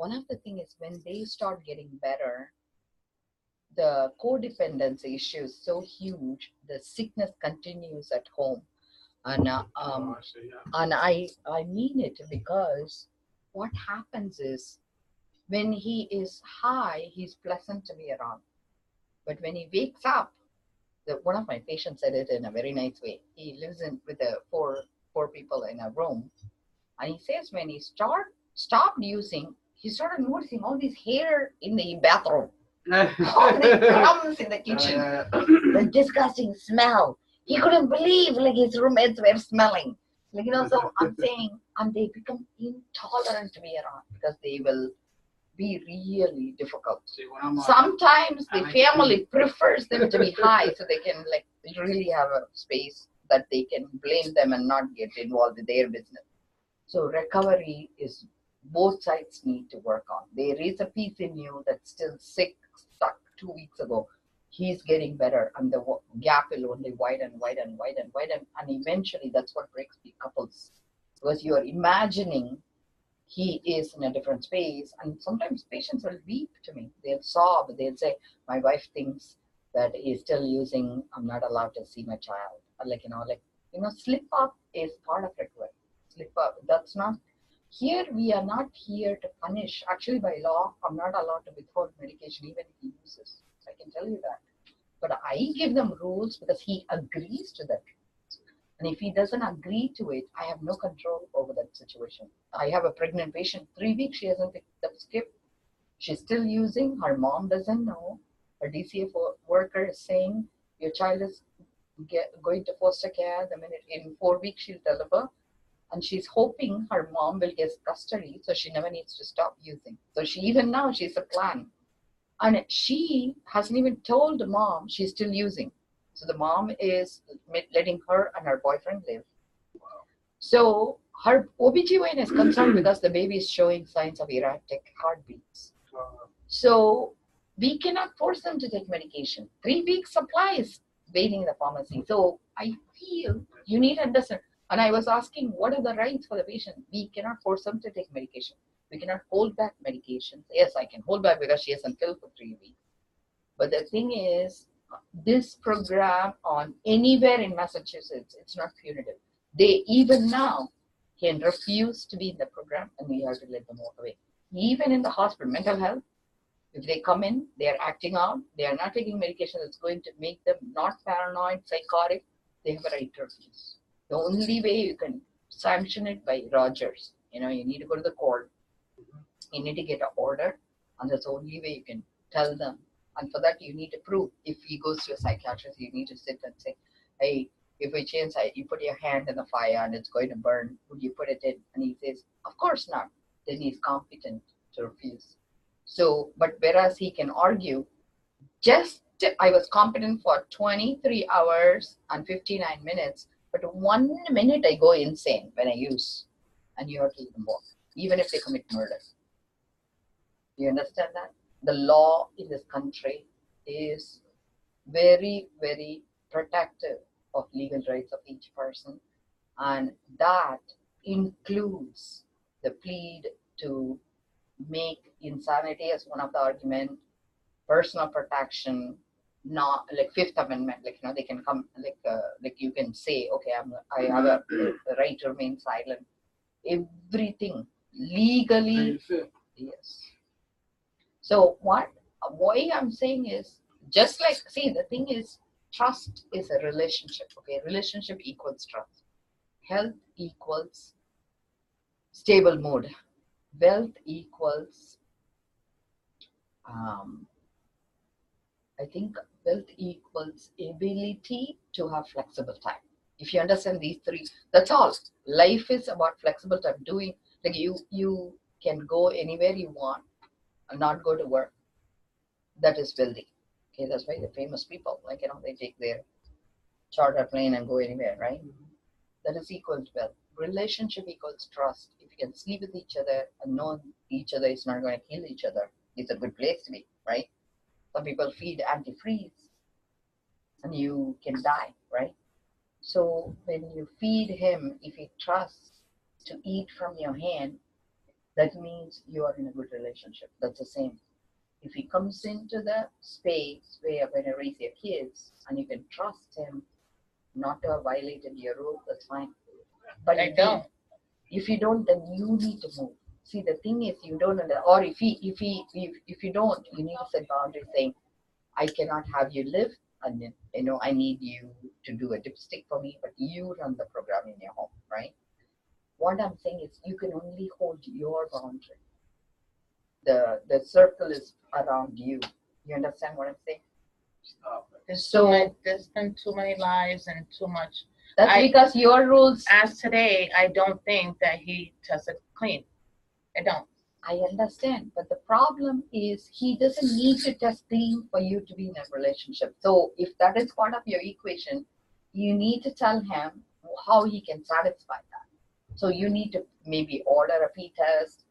one of the things is when they start getting better, the codependency issue is so huge, the sickness continues at home. And I mean it because what happens is when he is high, he's pleasant to be around. But when he wakes up, one of my patients said it in a very nice way. He lives in with the four people in a room, and he says when he stopped using, he started noticing all these hair in the bathroom, all these crumbs in the kitchen, the disgusting smell. He couldn't believe like his roommates were smelling. Like so I'm saying, and they become intolerant to be around because they will be really difficult. Sometimes the family prefers them to be high so they can like really have a space that they can blame them and not get involved in their business. So recovery is both sides need to work on. There is a piece in you that's still sick, stuck 2 weeks ago. He's getting better, and the gap will only widen, and eventually that's what breaks the couples because you're imagining he is in a different space. And sometimes patients will weep to me. They'll sob. They'll say, my wife thinks that he's still using, I'm not allowed to see my child. Or slip up is part of recovery. Slip up. That's not, here we are not here to punish. Actually, by law, I'm not allowed to withhold medication even if he uses. I can tell you that. But I give them rules because he agrees to that. And if he doesn't agree to it, I have no control over that situation. I have a pregnant patient, 3 weeks, she hasn't picked up skip. She's still using, her mom doesn't know. Her DCF worker is saying, your child is going to foster care the minute in 4 weeks she'll deliver. And she's hoping her mom will get custody so she never needs to stop using. So even now she's a plan. And she hasn't even told the mom she's still using. So the mom is letting her and her boyfriend live. So her OBGYN is concerned because the baby is showing signs of erratic heartbeats. So we cannot force them to take medication. 3 weeks supply is waiting in the pharmacy. So I feel you need to understand. And I was asking, what are the rights for the patient? We cannot force them to take medication. We cannot hold back medications. Yes, I can hold back because she hasn't filled for 3 weeks. But the thing is, this program on anywhere in Massachusetts, it's not punitive. They even now can refuse to be in the program and we have to let them walk away. Even in the hospital, mental health, if they come in, they are acting out, they are not taking medication that's going to make them not paranoid, psychotic, they have a right to refuse. The only way you can sanction it by Rogers, you need to go to the court, you need to get an order, and that's the only way you can tell them. And for that, you need to prove. If he goes to a psychiatrist, you need to sit and say, hey, if we change, you put your hand in the fire and it's going to burn, would you put it in? And he says, of course not. Then he's competent to refuse. So, but whereas he can argue, I was competent for 23 hours and 59 minutes, but 1 minute I go insane when I use, and you have to let them walk, even if they commit murder. Do you understand that? The law in this country is very, very protective of legal rights of each person, and that includes the plead to make insanity as one of the arguments, personal protection, not like Fifth Amendment, they can come like you can say, okay, I have a right to remain silent. Everything legally, yes. So why I'm saying is, just like, see, the thing is, trust is a relationship, okay? Relationship equals trust. Health equals stable mood. Wealth equals, I think wealth equals ability to have flexible time. If you understand these three, that's all. Life is about flexible time. Doing, like you can go anywhere you want and not go to work. That is wealthy. Okay, that's why the famous people, they take their charter plane and go anywhere, right? That is equal to wealth. Relationship equals trust. If you can sleep with each other and know each other is not going to kill each other, it's a good place to be, right? Some people feed antifreeze and you can die, right? So when you feed him, if he trusts to eat from your hand, that means you are in a good relationship. That's the same. If he comes into the space where you're going to raise your kids and you can trust him not to have violated your rule, that's fine. But if you don't, then you need to move. See, the thing is, you don't, or if you don't, you need to set boundaries saying, I cannot have you live, and then, I need you to do a dipstick for me, but you run the program in your home, right? What I'm saying is, you can only hold your boundary. The circle is around you. You understand what I'm saying? There's been too many lies and too much. That's because your rules. As today, I don't think that he tested clean. I don't. I understand, but the problem is he doesn't need to test clean for you to be in a relationship. So if that is part of your equation, you need to tell him how he can satisfy that. So you need to maybe order a pee test.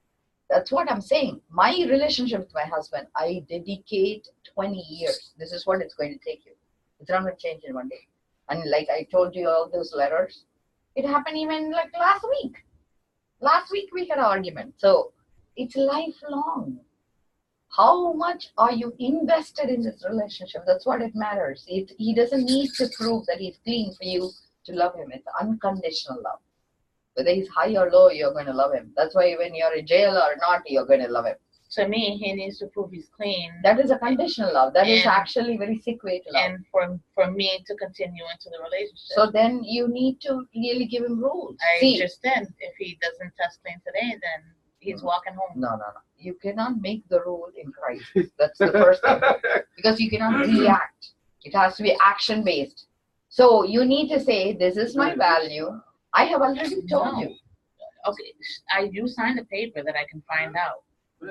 That's what I'm saying. My relationship with my husband, I dedicate 20 years. This is what it's going to take you. It's not going to change in one day. And like I told you, all those letters, it happened even like last week. Last week we had an argument. So it's lifelong. How much are you invested in this relationship? That's what it matters. He doesn't need to prove that he's clean for you to love him. It's unconditional love. Whether he's high or low, you're going to love him. That's why when you're in jail or not, you're going to love him. To me, he needs to prove he's clean. That is a conditional love. That is actually a very sick way to love. And for me to continue into the relationship. So then you need to really give him rules. Just then, if he doesn't test clean today, then he's walking home. No. You cannot make the rule in Christ. That's the first thing. Because you cannot react. It has to be action-based. So you need to say, this is my value. I have already told you. Okay, you signed a paper that I can find out.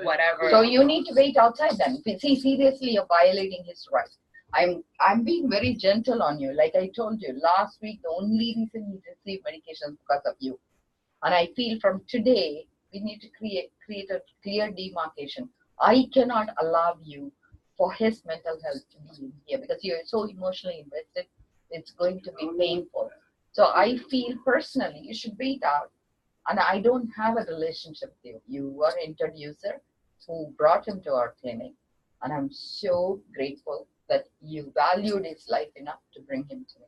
Whatever. So you need to wait outside then. See, seriously, you're violating his rights. I'm being very gentle on you. Like I told you, last week, the only reason he received medication is because of you. And I feel from today, we need to create a clear demarcation. I cannot allow you for his mental health to be in here because you're so emotionally invested. It's going to be painful. So I feel personally, you should wait out. And I don't have a relationship with you. You were an introducer who brought him to our clinic. And I'm so grateful that you valued his life enough to bring him to me.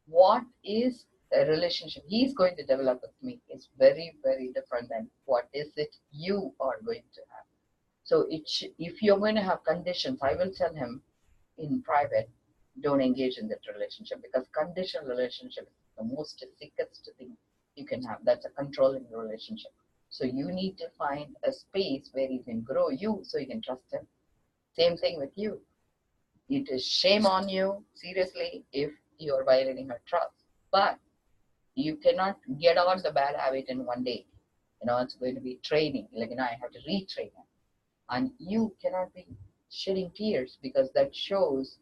What is the relationship he's going to develop with me is very, very different than what is it you are going to have. So if you're going to have conditions, I will tell him in private, don't engage in that relationship because conditional relationship is the most sickest thing you can have. That's a controlling relationship. So you need to find a space where he can grow you so you can trust him. Same thing with you. It is shame on you, seriously, if you are violating her trust. But you cannot get out the bad habit in one day. It's going to be training. Like, I have to retrain him. And you cannot be shedding tears because that shows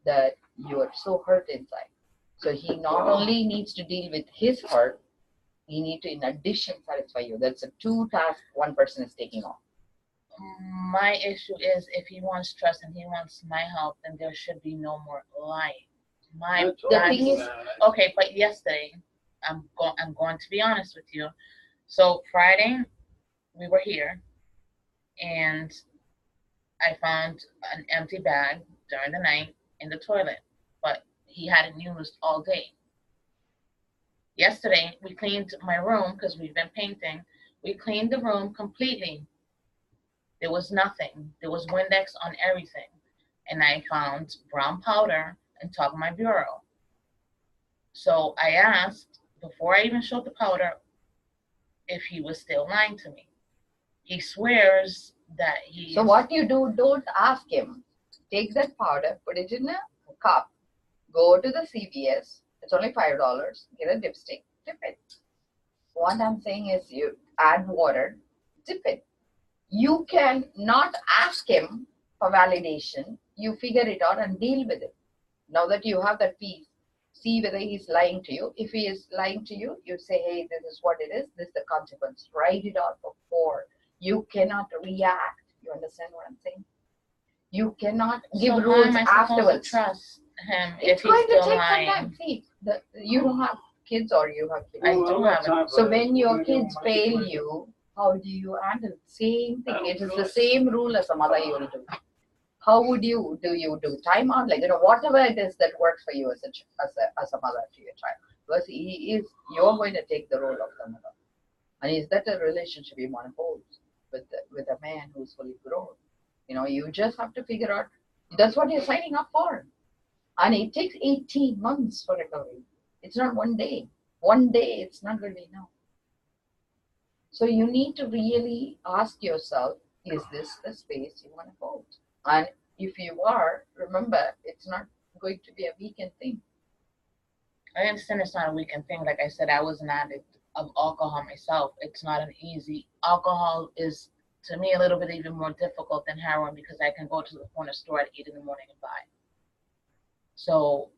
that you are so hurt inside. So he not only needs to deal with his hurt, he needs to, in addition, satisfy you. That's a two tasks one person is taking on. My issue is if he wants trust and he wants my help, then there should be no more lying. The thing is, okay, but yesterday, I'm going to be honest with you. So Friday, we were here, and I found an empty bag during the night in the toilet, but he hadn't used all day. Yesterday, we cleaned my room because we've been painting. We cleaned the room completely. There was nothing. There was Windex on everything. And I found brown powder on top of my bureau. So I asked, before I even showed the powder, if he was still lying to me. He swears that he... So what you do, don't ask him. Take that powder, put it in a cup, go to the CVS. It's only $5. Get a dipstick, dip it. What I'm saying is you add water, dip it. You can not ask him for validation. You figure it out and deal with it. Now that you have that peace, see whether he's lying to you. If he is lying to you, you say, hey, this is what it is. This is the consequence. Write it out before. You cannot react. You understand what I'm saying? You cannot give rules afterwards. Trust him it's going to take some time. See, you don't have kids or you have kids. I do have it. So when your kids fail you, how do you handle? Same thing. It is the same rule as a mother you will do. How would you do time out, like whatever it is that works for you as a mother to your child? Because you're going to take the role of the mother, and is that a relationship you want to hold with a man who's fully grown? You just have to figure out that's what you're signing up for, and it takes 18 months for recovery. It's not one day. One day it's not going to be enough. So you need to really ask yourself, is this the space you want to hold? And if you are, remember, it's not going to be a weekend thing. I understand it's not a weekend thing. Like I said, I was an addict of alcohol myself. It's not an easy. Alcohol is, to me, a little bit even more difficult than heroin because I can go to the corner store at 8 in the morning and buy. So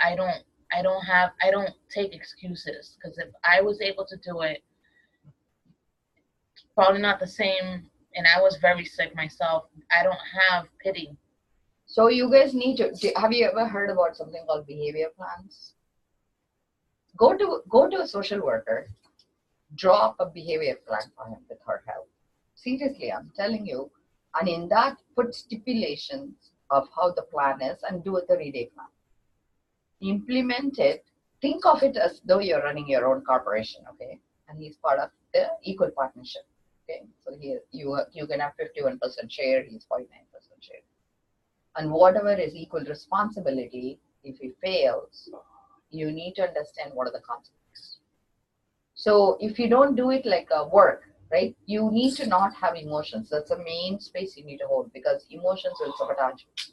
I don't take excuses, because if I was able to do it, probably not the same, and I was very sick myself. I don't have pity. So you guys need to, have you ever heard about something called behavior plans? Go to a social worker, draw up a behavior plan for him with her help. Seriously, I'm telling you. And in that, put stipulations of how the plan is and do a 30-day plan. Implement it. Think of it as though you're running your own corporation, okay? And he's part of the equal partnership. Okay, so here you can have 51% share, he's 49% share. And whatever is equal responsibility, if he fails, you need to understand what are the consequences. So if you don't do it like a work, right, you need to not have emotions. That's the main space you need to hold, because emotions will sabotage you.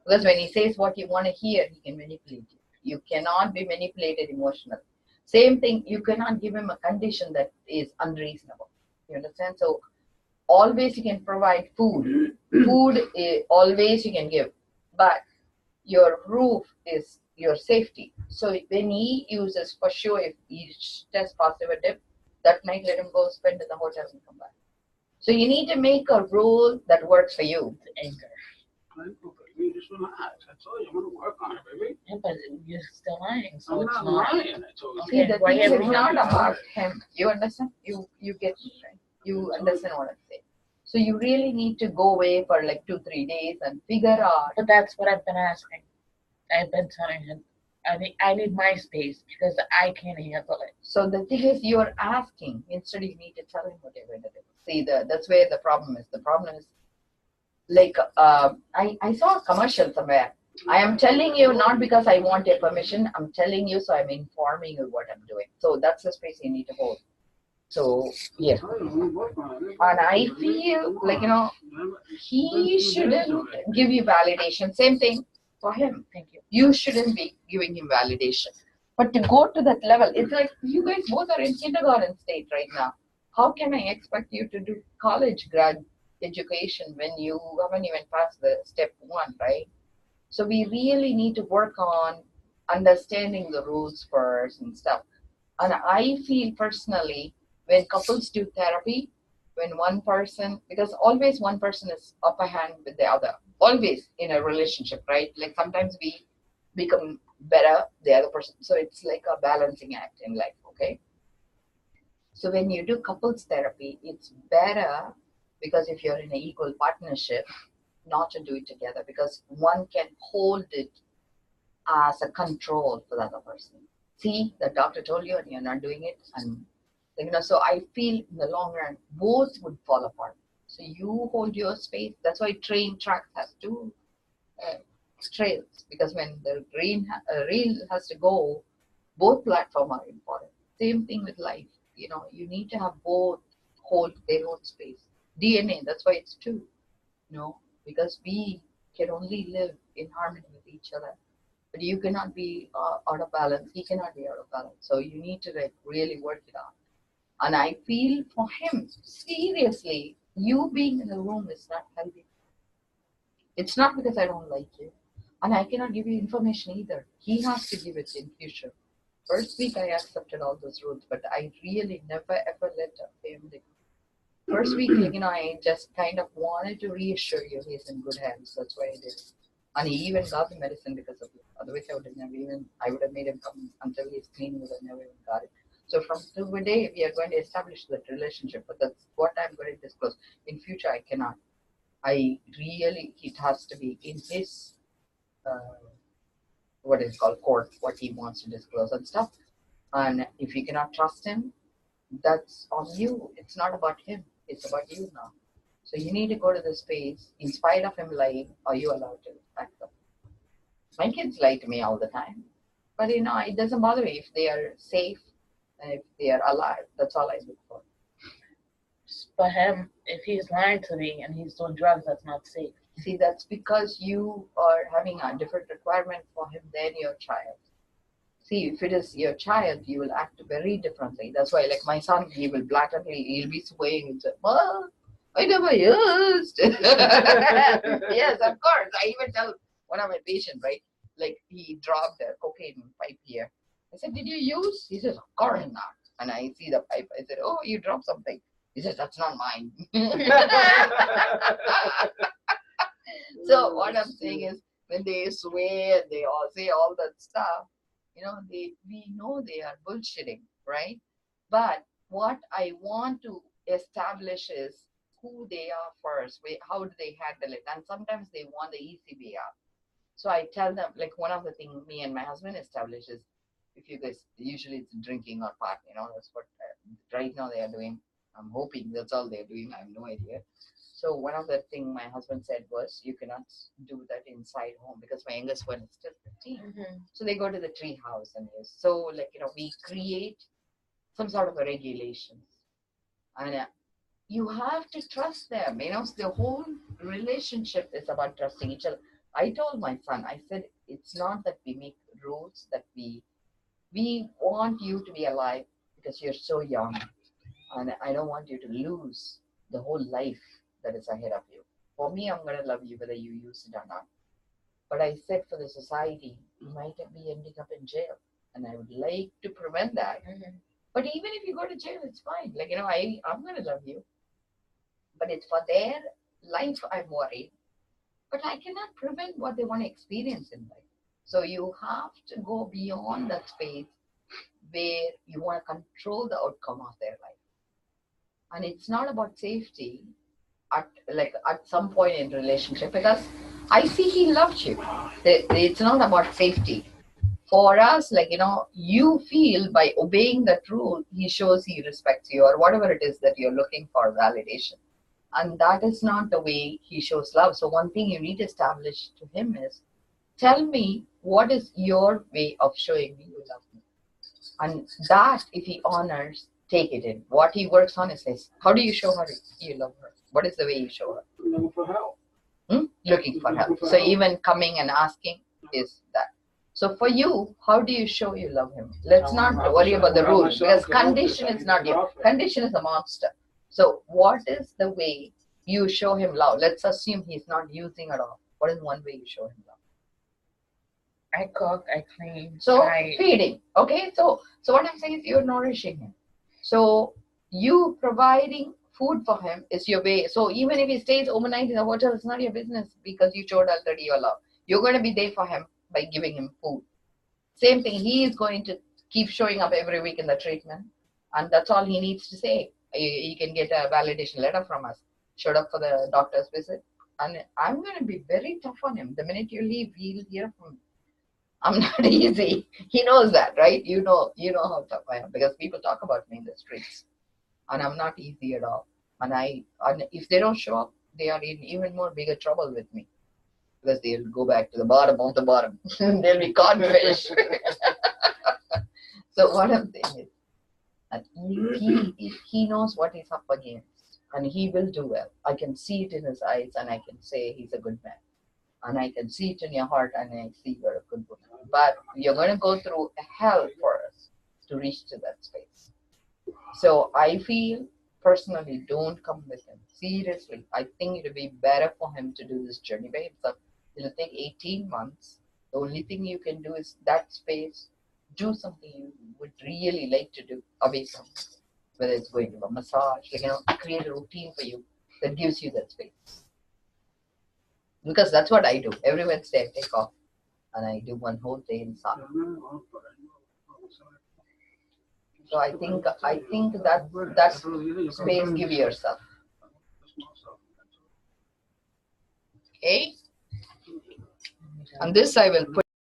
Because when he says what you want to hear, he can manipulate you. You cannot be manipulated emotionally. Same thing, you cannot give him a condition that is unreasonable. You understand? So always you can provide food. Food always you can give, but your roof is your safety. So when he uses, for sure, if he tests positive a dip, that night let him go spend in the hotel and come back. So you need to make a rule that works for you. Anger. You just relax. I told you I'm gonna work on it, baby. Yeah, but you're still lying, so I'm it's not not. lying. I told you. See, the thing is, it's Why not you- about him. You understand? You get me, right? You understand what I'm saying. So you really need to go away for like 2-3 days and figure out. But that's what I've been asking. I've been telling him, I need my space because I can't handle it. So the thing is, you're asking instead. You need to tell him what you're going to do. See, that's where the problem is. The problem is, like, I saw a commercial somewhere. I am telling you not because I want your permission. I'm telling you, so I'm informing you what I'm doing. So that's the space you need to hold. So yeah, I told you I'm gonna work on it. and I feel like he shouldn't give you validation. Same thing for him. Thank you. You shouldn't be giving him validation. But to go to that level, it's like you guys both are in kindergarten state right now. How can I expect you to do college grad education when you haven't even passed the step 1, right? So we really need to work on understanding the rules first and stuff. And I feel personally, when couples do therapy, when one person, because always one person is upper hand with the other, always in a relationship, right? Like sometimes we become better, the other person. So it's like a balancing act in life, okay? So when you do couples therapy, it's better, because if you're in an equal partnership, not to do it together, because one can hold it as a control for the other person. See, the doctor told you and you're not doing it, and so I feel in the long run both would fall apart. So you hold your space. That's why train tracks has two trails, because when the rail has to go, both platforms are important. Same thing with life. You need to have both hold their own space. DNA. That's why it's two. Because we can only live in harmony with each other. But you cannot be out of balance. He cannot be out of balance. So you need to really work it out. And I feel for him, seriously, you being in the room is not healthy. It's not because I don't like you. And I cannot give you information either. He has to give it in future. First week I accepted all those rules, but I really never ever let a family. First week, I just kind of wanted to reassure you he's in good hands. That's why I did. And he even got the medicine because of it. Otherwise, I would have made him come until he's clean. I would have never even got it. So from today, we are going to establish that relationship, but that's what I'm going to disclose. In future, I cannot. It has to be in his, what is called court, what he wants to disclose and stuff. And if you cannot trust him, that's on you. It's not about him. It's about you now. So you need to go to the space. In spite of him lying, are you allowed to respect them? My kids lie to me all the time. But it doesn't bother me if they are safe and if they are alive. That's all I look for. For him, if he's lying to me and he's doing drugs, that's not safe. See, that's because you are having a different requirement for him than your child. See, if it is your child, you will act very differently. That's why, like my son, he'll be swaying and say, "Well, I never used." Yes, of course. I even tell one of my patients, right? Like he dropped a cocaine pipe here. I said, "Did you use?" He says, "Of course not." And I see the pipe. I said, "Oh, you dropped something." He says, "That's not mine." So what I'm saying is, when they sway and they all say all that stuff, we know they are bullshitting, right? But what I want to establish is who they are first. How do they handle it? And sometimes they want the easy way out. So I tell them, like one of the things me and my husband establish is, if you guys, usually it's drinking or pot, that's what right now they are doing. I'm hoping that's all they're doing. I have no idea. So one of the things my husband said was, you cannot do that inside home because my youngest one is still 15. Mm-hmm. So they go to the tree house and use. So we create some sort of a regulations. And you have to trust them. The whole relationship is about trusting each other. I told my son, I said, it's not that we make rules, that we want you to be alive because you're so young. And I don't want you to lose the whole life that is ahead of you. For me, I'm going to love you whether you use it or not. But I said for the society, you might be ending up in jail. And I would like to prevent that. Mm-hmm. But even if you go to jail, it's fine. I'm going to love you. But it's for their life I'm worried. But I cannot prevent what they want to experience in life. So you have to go beyond that space where you want to control the outcome of their life. And it's not about safety at some point in relationship, because I see he loves you. It's not about safety. For us, you feel by obeying that rule, he shows he respects you or whatever it is that you're looking for validation. And that is not the way he shows love. So one thing you need to establish to him is, tell me, what is your way of showing me you love me? And that, if he honors, take it in. What he works on is this. How do you show her you love her? What is the way you show her? Looking for help. Looking for help. So even coming and asking is that. So for you, how do you show you love him? Let's not worry about the rules, because condition is not you. Condition is a monster. So what is the way you show him love? Let's assume he's not using at all. What is one way you show him love? I cook, I clean. So feeding. Okay, so what I'm saying is you're nourishing him. So you providing food for him is your way. So even if he stays overnight in a hotel, it's not your business, because you showed already your love. You're going to be there for him by giving him food. Same thing, he is going to keep showing up every week in the treatment, and that's all he needs to say. He can get a validation letter from us. Showed up for the doctor's visit, and I'm going to be very tough on him. The minute you leave, he'll hear from me. I'm not easy. He knows that, right? You know how tough I am, because people talk about me in the streets, and I'm not easy at all. And if they don't show up, they are in even more bigger trouble with me, because they'll go back to the bottom of the bottom. They'll be codfish. So what I'm saying is, that if he knows what he's up against, and he will do well. I can see it in his eyes, and I can say he's a good man. And I can see it in your heart, and I see you're a good woman. But you're going to go through hell for us to reach to that space. So I feel, personally, don't come with him. Seriously, I think it would be better for him to do this journey by himself. It'll take 18 months. The only thing you can do is that space. Do something you would really like to do away from him. Whether it's going to a massage, create a routine for you that gives you that space. Because that's what I do. Every Wednesday I take off and I do one whole day in sauna. So I think that space give yourself. Okay. And this I will put